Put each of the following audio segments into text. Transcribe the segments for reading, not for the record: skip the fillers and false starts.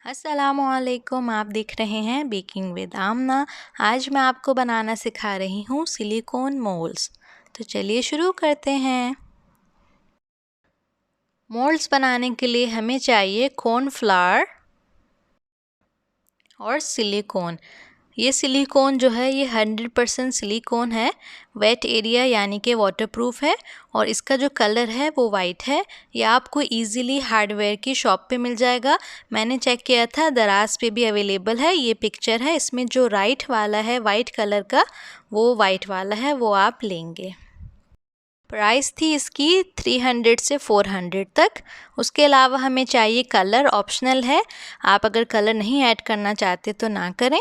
अस्सलामुअलैकुम। आप देख रहे हैं बेकिंग विद आमना। आज मैं आपको बनाना सिखा रही हूँ सिलिकॉन मोल्ड्स। तो चलिए शुरू करते हैं। मोल्ड्स बनाने के लिए हमें चाहिए कॉर्नफ्लावर और सिलिकॉन। ये सिलिकॉन जो है ये 100% सिलिकॉन है। वेट एरिया यानी कि वाटरप्रूफ है और इसका जो कलर है वो वाइट है। ये आपको इजीली हार्डवेयर की शॉप पे मिल जाएगा। मैंने चेक किया था, दराज पे भी अवेलेबल है। ये पिक्चर है, इसमें जो राइट वाला है वाइट कलर का वो वाइट वाला है, वो आप लेंगे। प्राइस थी इसकी 300 से 400 तक। उसके अलावा हमें चाहिए कलर, ऑप्शनल है, आप अगर कलर नहीं ऐड करना चाहते तो ना करें।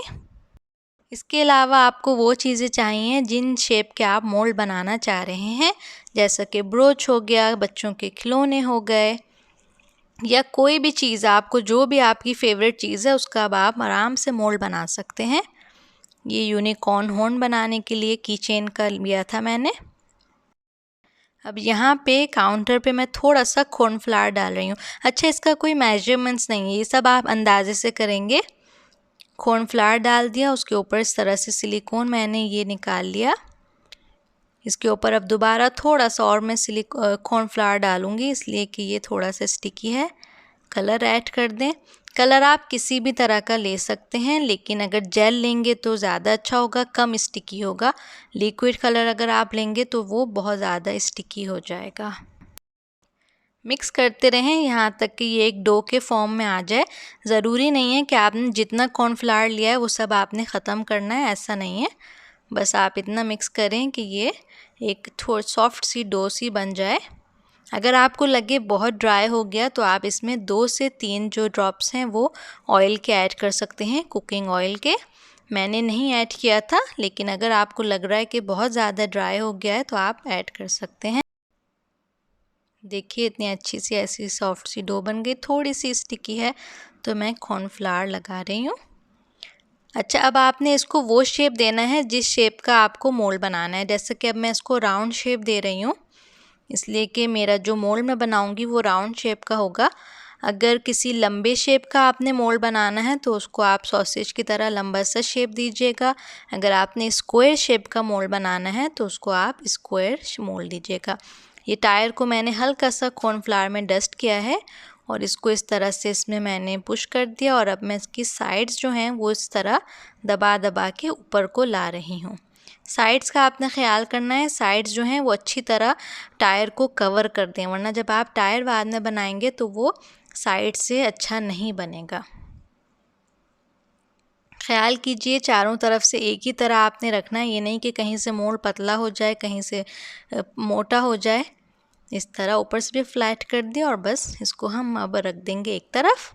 इसके अलावा आपको वो चीज़ें चाहिए जिन शेप के आप मोल्ड बनाना चाह रहे हैं, जैसा कि ब्रोच हो गया, बच्चों के खिलौने हो गए, या कोई भी चीज़, आपको जो भी आपकी फेवरेट चीज़ है उसका अब आप आराम से मोल्ड बना सकते हैं। ये यूनिकॉर्न हॉर्न बनाने के लिए की चेन का लिया था मैंने। अब यहाँ पे काउंटर पे मैं थोड़ा सा कॉर्नफ्लावर डाल रही हूँ। अच्छा, इसका कोई मेजरमेंट्स नहीं है, ये सब आप अंदाजे से करेंगे। कॉर्नफ्लावर डाल दिया, उसके ऊपर इस तरह से सिलिकॉन मैंने ये निकाल लिया। इसके ऊपर अब दोबारा थोड़ा सा और मैं कॉर्नफ्लावर डालूँगी, इसलिए कि ये थोड़ा सा स्टिकी है। कलर ऐड कर दें। कलर आप किसी भी तरह का ले सकते हैं, लेकिन अगर जेल लेंगे तो ज़्यादा अच्छा होगा, कम स्टिकी होगा। लिक्विड कलर अगर आप लेंगे तो वो बहुत ज़्यादा स्टिकी हो जाएगा। मिक्स करते रहें यहाँ तक कि ये एक डो के फॉर्म में आ जाए। ज़रूरी नहीं है कि आपने जितना कॉर्नफ्लावर लिया है वो सब आपने ख़त्म करना है, ऐसा नहीं है। बस आप इतना मिक्स करें कि ये एक थोड़ी सॉफ्ट सी डो सी बन जाए। अगर आपको लगे बहुत ड्राई हो गया तो आप इसमें 2 से 3 जो ड्रॉप्स हैं वो ऑयल के ऐड कर सकते हैं, कुकिंग ऑयल के। मैंने नहीं ऐड किया था, लेकिन अगर आपको लग रहा है कि बहुत ज़्यादा ड्राई हो गया है तो आप ऐड कर सकते हैं। देखिए इतनी अच्छी सी ऐसी सॉफ्ट सी डो बन गई। थोड़ी सी स्टिकी है तो मैं कॉर्नफ्लावर लगा रही हूँ। अच्छा, अब आपने इसको वो शेप देना है जिस शेप का आपको मोल्ड बनाना है। जैसे कि अब मैं इसको राउंड शेप दे रही हूँ, इसलिए कि मेरा जो मोल्ड मैं बनाऊँगी वो राउंड शेप का होगा। अगर किसी लंबे शेप का आपने मोल्ड बनाना है तो उसको आप सॉसेज की तरह लंबा सा शेप दीजिएगा। अगर आपने स्क्वायर शेप का मोल्ड बनाना है तो उसको आप स्क्वायर मोल्ड दीजिएगा। ये टायर को मैंने हल्का सा कॉर्नफ्लावर में डस्ट किया है और इसको इस तरह से इसमें मैंने पुश कर दिया और अब मैं इसकी साइड्स जो हैं वो इस तरह दबा दबा के ऊपर को ला रही हूँ। साइड्स का आपने ख्याल करना है, साइड्स जो हैं वो अच्छी तरह टायर को कवर कर दें, वरना जब आप टायर बाद में बनाएंगे तो वो साइड से अच्छा नहीं बनेगा। ख्याल कीजिए चारों तरफ से एक ही तरह आपने रखना है, ये नहीं कि कहीं से मोल्ड पतला हो जाए, कहीं से मोटा हो जाए। इस तरह ऊपर से भी फ्लैट कर दिया और बस इसको हम अब रख देंगे एक तरफ।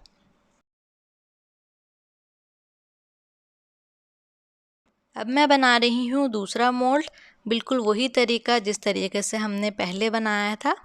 अब मैं बना रही हूँ दूसरा मोल्ड, बिल्कुल वही तरीका जिस तरीके से हमने पहले बनाया था।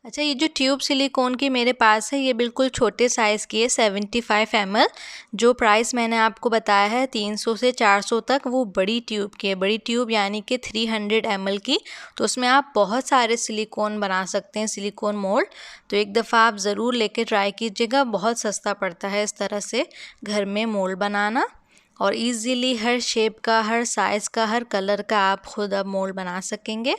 अच्छा, ये जो ट्यूब सिलिकॉन की मेरे पास है ये बिल्कुल छोटे साइज़ की है, 75 ml। जो प्राइस मैंने आपको बताया है 300 से 400 तक, वो बड़ी ट्यूब की है। बड़ी ट्यूब यानी कि 300 ml की। तो उसमें आप बहुत सारे सिलिकॉन बना सकते हैं, सिलिकॉन मोल्ड। तो एक दफ़ा आप ज़रूर लेके ट्राई कीजिएगा, बहुत सस्ता पड़ता है इस तरह से घर में मोल्ड बनाना। और ईज़िली हर शेप का, हर साइज़ का, हर कलर का आप ख़ुद अब मोल्ड बना सकेंगे।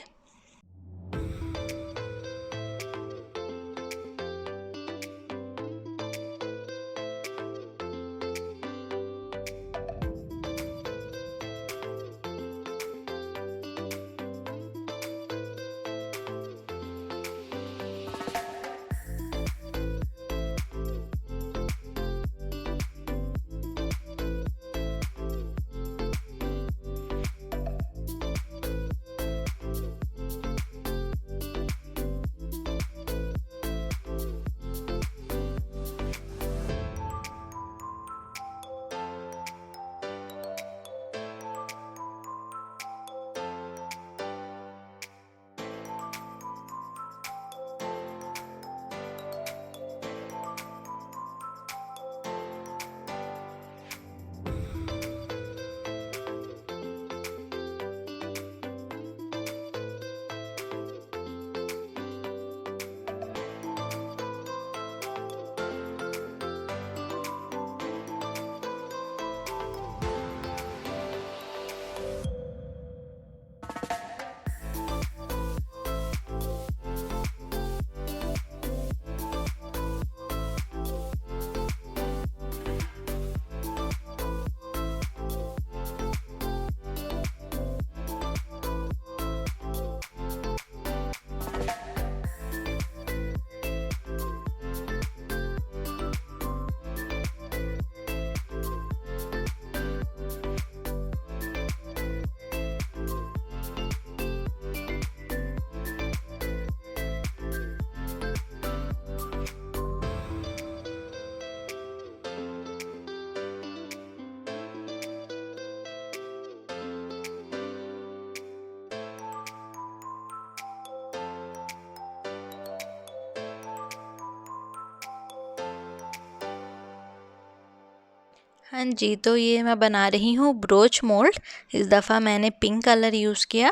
हाँ जी, तो ये मैं बना रही हूँ ब्रोच मोल्ड। इस दफ़ा मैंने पिंक कलर यूज़ किया।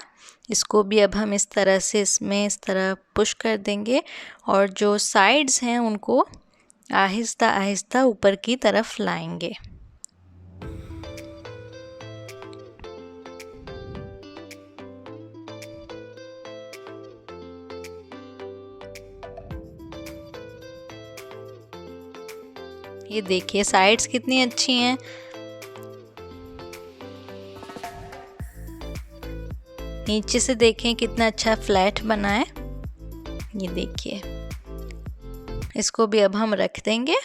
इसको भी अब हम इस तरह से इसमें इस तरह पुश कर देंगे और जो साइड्स हैं उनको आहिस्ता आहिस्ता ऊपर की तरफ लाएंगे। ये देखिए साइड्स कितनी अच्छी हैं। नीचे से देखें कितना अच्छा फ्लैट बना है। ये देखिए, इसको भी अब हम रख देंगे।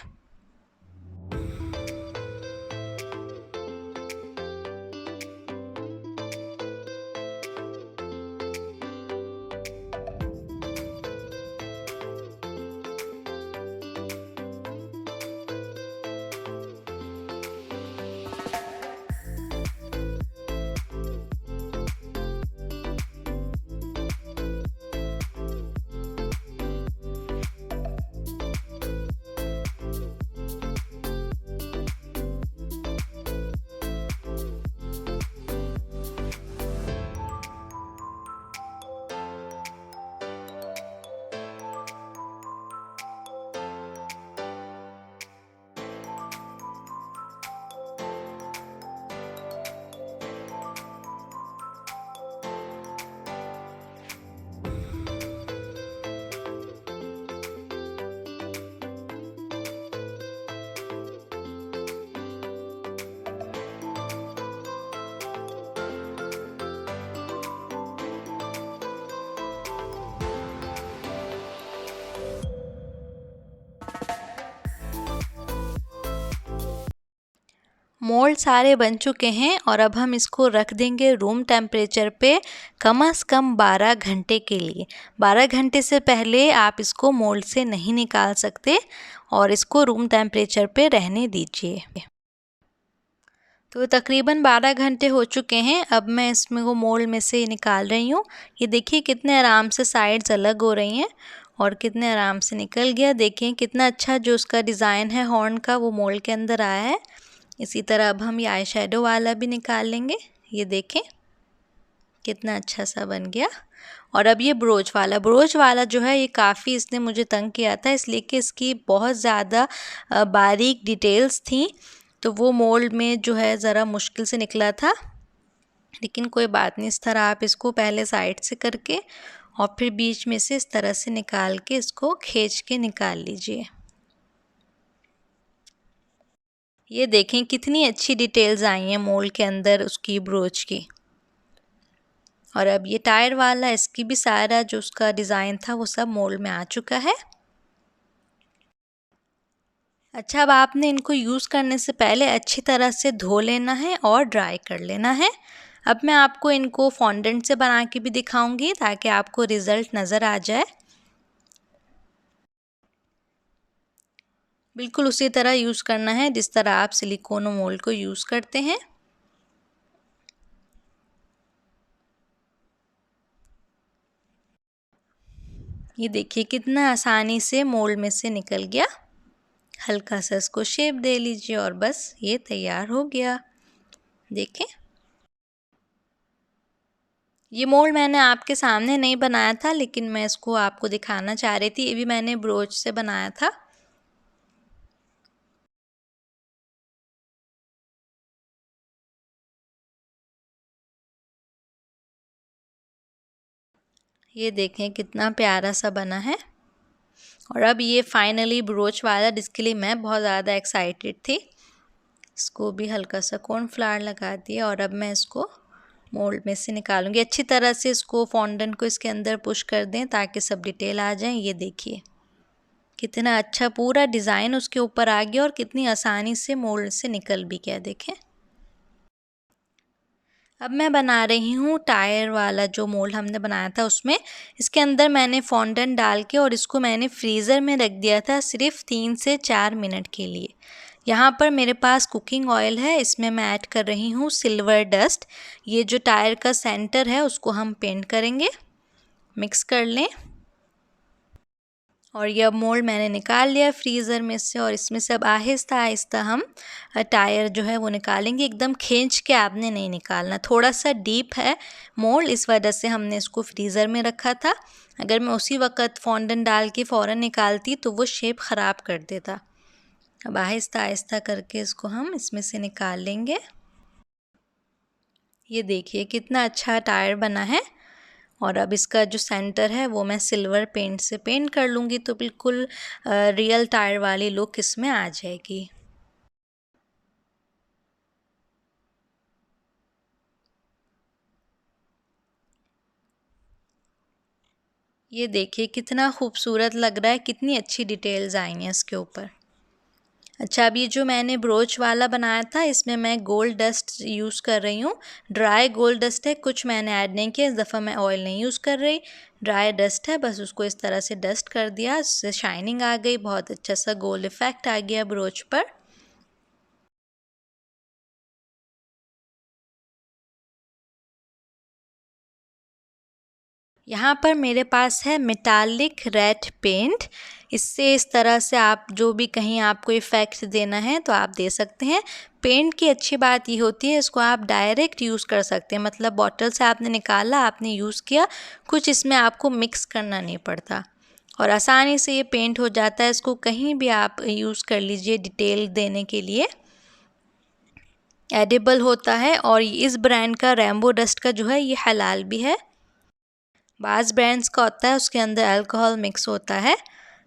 मोल्ड सारे बन चुके हैं और अब हम इसको रख देंगे रूम टेम्परेचर पे कम से कम 12 घंटे के लिए। 12 घंटे से पहले आप इसको मोल्ड से नहीं निकाल सकते और इसको रूम टेम्परेचर पे रहने दीजिए। तो तकरीबन 12 घंटे हो चुके हैं। अब मैं इसमें को मोल्ड में से निकाल रही हूँ। ये देखिए कितने आराम से साइड्स अलग हो रही हैं और कितने आराम से निकल गया। देखिए कितना अच्छा जो उसका डिज़ाइन है हॉर्न का वो मोल्ड के अंदर आया है। इसी तरह अब हम ये आई शेडो वाला भी निकाल लेंगे। ये देखें कितना अच्छा सा बन गया। और अब ये ब्रोच वाला जो है ये काफ़ी इसने मुझे तंग किया था, इसलिए कि इसकी बहुत ज़्यादा बारीक डिटेल्स थी, तो वो मोल्ड में जो है ज़रा मुश्किल से निकला था। लेकिन कोई बात नहीं, इस तरह आप इसको पहले साइड से करके और फिर बीच में से इस तरह से निकाल के इसको खींच के निकाल लीजिए। ये देखें कितनी अच्छी डिटेल्स आई हैं मोल्ड के अंदर उसकी ब्रोच की। और अब ये टायर वाला, इसकी भी सारा जो उसका डिज़ाइन था वो सब मोल्ड में आ चुका है। अच्छा, अब आपने इनको यूज़ करने से पहले अच्छी तरह से धो लेना है और ड्राई कर लेना है। अब मैं आपको इनको फॉन्डेंट से बना के भी दिखाऊंगी ताकि आपको रिज़ल्ट नज़र आ जाए। बिल्कुल उसी तरह यूज़ करना है जिस तरह आप सिलिकॉन मोल्ड को यूज़ करते हैं। ये देखिए कितना आसानी से मोल्ड में से निकल गया। हल्का सा इसको शेप दे लीजिए और बस ये तैयार हो गया। देखें, ये मोल्ड मैंने आपके सामने नहीं बनाया था, लेकिन मैं इसको आपको दिखाना चाह रही थी। ये भी मैंने ब्रोच से बनाया था। ये देखें कितना प्यारा सा बना है। और अब ये फाइनली ब्रोच वाला, जिसके लिए मैं बहुत ज़्यादा एक्साइटेड थी। इसको भी हल्का सा कॉर्नफ्लावर लगा दिया और अब मैं इसको मोल्ड में से निकालूंगी। अच्छी तरह से इसको फॉन्डेंट को इसके अंदर पुश कर दें ताकि सब डिटेल आ जाए। ये देखिए कितना अच्छा पूरा डिज़ाइन उसके ऊपर आ गया और कितनी आसानी से मोल्ड से निकल भी गया। देखें, अब मैं बना रही हूँ टायर वाला जो मोल्ड हमने बनाया था उसमें। इसके अंदर मैंने फॉन्डेंट डाल के और इसको मैंने फ्रीज़र में रख दिया था सिर्फ 3 से 4 मिनट के लिए। यहाँ पर मेरे पास कुकिंग ऑयल है, इसमें मैं ऐड कर रही हूँ सिल्वर डस्ट। ये जो टायर का सेंटर है उसको हम पेंट करेंगे। मिक्स कर लें। और ये अब मोल्ड मैंने निकाल लिया फ्रीज़र में से, और इसमें से अब आहिस्ता आहिस्ता हम टायर जो है वो निकालेंगे। एकदम खींच के आपने नहीं निकालना, थोड़ा सा डीप है मोल्ड, इस वजह से हमने इसको फ्रीज़र में रखा था। अगर मैं उसी वक्त फॉन्डेंट डाल के फ़ौरन निकालती तो वो शेप ख़राब कर देता। अब आहिस्ता आहिस्ता करके इसको हम इसमें से निकाल लेंगे। ये देखिए कितना अच्छा टायर बना है। और अब इसका जो सेंटर है वो मैं सिल्वर पेंट से पेंट कर लूँगी, तो बिल्कुल रियल टायर वाली लुक इसमें आ जाएगी। ये देखिए कितना खूबसूरत लग रहा है, कितनी अच्छी डिटेल्स आई हैं इसके ऊपर। अच्छा, अब ये जो मैंने ब्रोच वाला बनाया था इसमें मैं गोल्ड डस्ट यूज़ कर रही हूँ। ड्राई गोल्ड डस्ट है, कुछ मैंने ऐड नहीं किया, इस दफ़ा मैं ऑयल नहीं यूज़ कर रही। ड्राई डस्ट है, बस उसको इस तरह से डस्ट कर दिया, इससे शाइनिंग आ गई, बहुत अच्छा सा गोल्ड इफ़ेक्ट आ गया ब्रोच पर। यहाँ पर मेरे पास है मेटालिक रेड पेंट। इससे इस तरह से आप जो भी कहीं आपको इफ़ेक्ट देना है तो आप दे सकते हैं। पेंट की अच्छी बात ये होती है, इसको आप डायरेक्ट यूज़ कर सकते हैं, मतलब बॉटल से आपने निकाला, आपने यूज़ किया, कुछ इसमें आपको मिक्स करना नहीं पड़ता और आसानी से ये पेंट हो जाता है। इसको कहीं भी आप यूज़ कर लीजिए डिटेल देने के लिए। एडिबल होता है और इस ब्रांड का रेम्बो डस्ट का जो है ये हलाल भी है। बाज़ ब्रांड्स का होता है उसके अंदर अल्कोहल मिक्स होता है।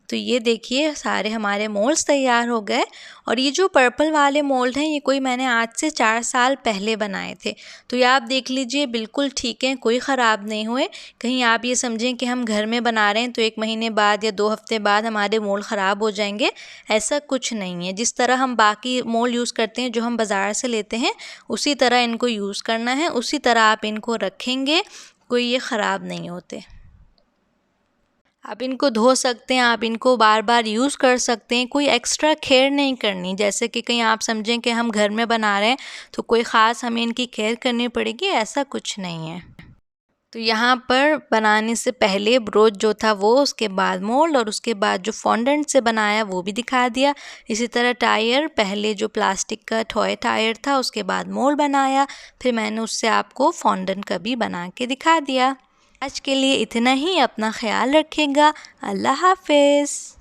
तो ये देखिए सारे हमारे मोल्ड्स तैयार हो गए। और ये जो पर्पल वाले मोल्ड हैं ये कोई मैंने आज से 4 साल पहले बनाए थे, तो ये आप देख लीजिए बिल्कुल ठीक हैं, कोई ख़राब नहीं हुए। कहीं आप ये समझें कि हम घर में बना रहे हैं तो 1 महीने बाद या 2 हफ्ते बाद हमारे मोल्ड ख़राब हो जाएंगे, ऐसा कुछ नहीं है। जिस तरह हम बाकी मोल्ड यूज़ करते हैं जो हम बाज़ार से लेते हैं उसी तरह इनको यूज़ करना है, उसी तरह आप इनको रखेंगे, कोई ये ख़राब नहीं होते। आप इनको धो सकते हैं, आप इनको बार बार यूज़ कर सकते हैं, कोई एक्स्ट्रा केयर नहीं करनी। जैसे कि कहीं आप समझें कि हम घर में बना रहे हैं तो कोई ख़ास हमें इनकी केयर करनी पड़ेगी, ऐसा कुछ नहीं है। तो यहाँ पर बनाने से पहले ब्रोच जो था वो, उसके बाद मोल्ड और उसके बाद जो फॉन्डेंट से बनाया वो भी दिखा दिया। इसी तरह टायर, पहले जो प्लास्टिक का टॉय टायर था उसके बाद मोल्ड बनाया, फिर मैंने उससे आपको फॉन्डेंट का भी बना के दिखा दिया। आज के लिए इतना ही, अपना ख्याल रखिएगा। अल्लाह हाफ़िज़।